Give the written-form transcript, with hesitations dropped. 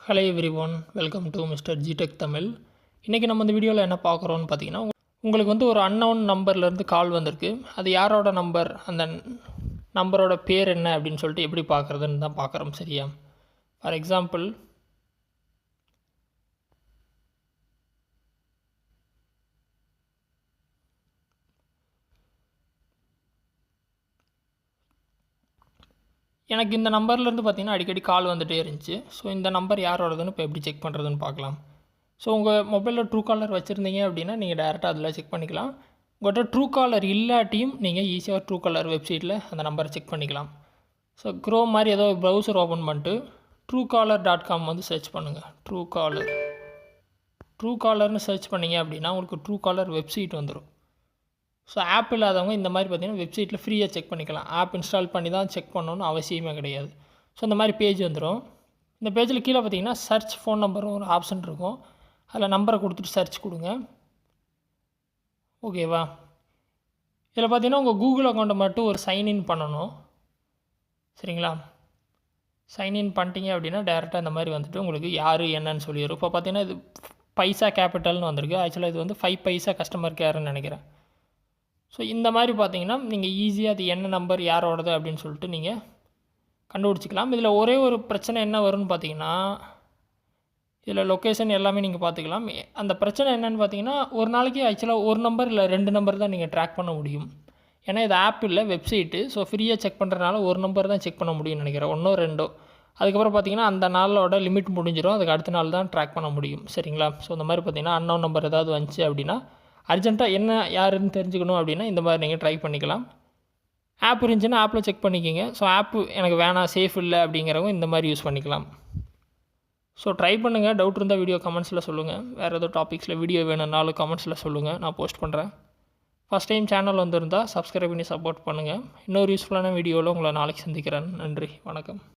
Hello everyone, welcome to mister G Tech Tamil. இன்றைக்கி நம்ம இந்த வீடியோவில் என்ன பார்க்குறோன்னு பார்த்தீங்கன்னா, உங்களுக்கு வந்து ஒரு அன்னவுன் நம்பர்லேருந்து கால் வந்திருக்கு. அது யாரோட நம்பர், அந்த நம்பரோட பேர் என்ன அப்படின்னு சொல்லிட்டு எப்படி பார்க்குறதுன்னு தான் பார்க்குறோம். சரியா? ஃபார் எக்ஸாம்பிள், எனக்கு இந்த நம்பர்லேருந்து பார்த்தீங்கன்னா அடிக்கடி கால் வந்துகிட்டே இருந்துச்சு. ஸோ இந்த நம்பர் யாரோடதுன்னு இப்போ எப்படி செக் பண்ணுறதுன்னு பார்க்கலாம். ஸோ உங்கள் மொபைலில் ட்ரூ காலர் வச்சுருந்தீங்க அப்படின்னா நீங்கள் டேரெக்டாக அதில் செக் பண்ணிக்கலாம். உங்கள்கிட்ட ட்ரூ காலர் இல்லாட்டியும் நீங்கள் ஈஸியாக ட்ரூ காலர் வெப்சைட்டில் அந்த நம்பரை செக் பண்ணிக்கலாம். ஸோ க்ரோம் மாதிரி ஏதோ ப்ரௌசர் ஓப்பன் பண்ணிட்டு truecaller.com வந்து சர்ச் பண்ணுங்கள். ட்ரூ காலர்னு சர்ச் பண்ணிங்க அப்படின்னா உங்களுக்கு ட்ரூ காலர் வெப்சைட் வந்துடும். ஸோ ஆப் இல்லாதவங்க இந்த மாதிரி பார்த்தீங்கன்னா வெப்சைட்டில் ஃப்ரீயாக செக் பண்ணிக்கலாம். ஆப் இன்ஸ்டால் பண்ணி தான் செக் பண்ணணுன்னு அவசியமே கிடையாது. ஸோ இந்த மாதிரி பேஜ் வந்துடும். இந்த பேஜில் கீழே பார்த்தீங்கன்னா சர்ச் ஃபோன் நம்பர் ஒரு ஆப்ஷன் இருக்கும். அதில் நம்பரை கொடுத்துட்டு சர்ச் கொடுங்க. ஓகேவா? இதில் பார்த்தீங்கன்னா உங்கள் கூகுள் அக்கௌண்ட்டை மட்டும் ஒரு சைன்இன் பண்ணணும். சரிங்களா? சைன்இன் பண்ணிட்டீங்க அப்படின்னா டேரெக்டாக இந்த மாதிரி வந்துட்டு உங்களுக்கு யார் என்னன்னு சொல்லிடும். இப்போ பார்த்தீங்கன்னா இது பைசா கேபிட்டல்னு வந்திருக்கு. ஆக்சுவலாக இது வந்து 5 பைசா கஸ்டமர் கேர்னு நினைக்கிறேன். ஸோ இந்த மாதிரி பார்த்தீங்கன்னா நீங்கள் ஈஸியாக அது என்ன நம்பர் யாரோடது அப்படின்னு சொல்லிட்டு நீங்கள் கண்டுபிடிச்சிக்கலாம். இதில் ஒரே ஒரு பிரச்சனை என்ன வரும்னு பார்த்தீங்கன்னா, இதில் லொக்கேஷன் எல்லாமே நீங்கள் பார்த்துக்கலாம். அந்த பிரச்சனை என்னென்னு பார்த்தீங்கன்னா, ஒரு நாளைக்கு ஆக்சுவலாக ஒரு நம்பர் இல்லை 2 நம்பர் தான் நீங்கள் ட்ராக் பண்ண முடியும். ஏன்னா இது ஆப் இல்லை, வெப்சைட்டு. ஸோ ஃப்ரீயாக செக் பண்ணுறதுனால ஒரு நம்பர் தான் செக் பண்ண முடியும்னு நினைக்கிறேன். 1 2. அதுக்கப்புறம் பார்த்தீங்கன்னா அந்த நாளோட லிமிட் முடிஞ்சிடும். அதுக்கு அடுத்த நாள் தான் ட்ராக் பண்ண முடியும். சரிங்களா? ஸோ இந்த மாதிரி பார்த்தீங்கன்னா அன்னோன் நம்பர் ஏதாவது வந்துச்சு அப்படின்னா அர்ஜென்ட்டாக என்ன யாருன்னு தெரிஞ்சுக்கணும் அப்படின்னா இந்த மாதிரி நீங்கள் ட்ரை பண்ணிக்கலாம். ஆப் இருந்துச்சுன்னா ஆப்பில் செக் பண்ணிக்கிங்க. ஸோ ஆப்பு எனக்கு வேணாம், சேஃப் இல்லை அப்படிங்கிறவங்க இந்த மாதிரி யூஸ் பண்ணிக்கலாம். ஸோ ட்ரை பண்ணுங்கள். டவுட் இருந்தால் வீடியோ கமெண்ட்ஸில் சொல்லுங்கள். வேறு ஏதோ டாபிக்ஸில் வீடியோ வேணும்னாலும் கமெண்ட்ஸில் சொல்லுங்கள், நான் போஸ்ட் பண்ணுறேன். ஃபஸ்ட் டைம் சேனல் வந்திருந்தால் சப்ஸ்கிரைப் பண்ணி சப்போர்ட் பண்ணுங்கள். இன்னொரு யூஸ்ஃபுல்லான வீடியோவில் உங்களை நாளைக்கு சந்திக்கிறேன். நன்றி, வணக்கம்.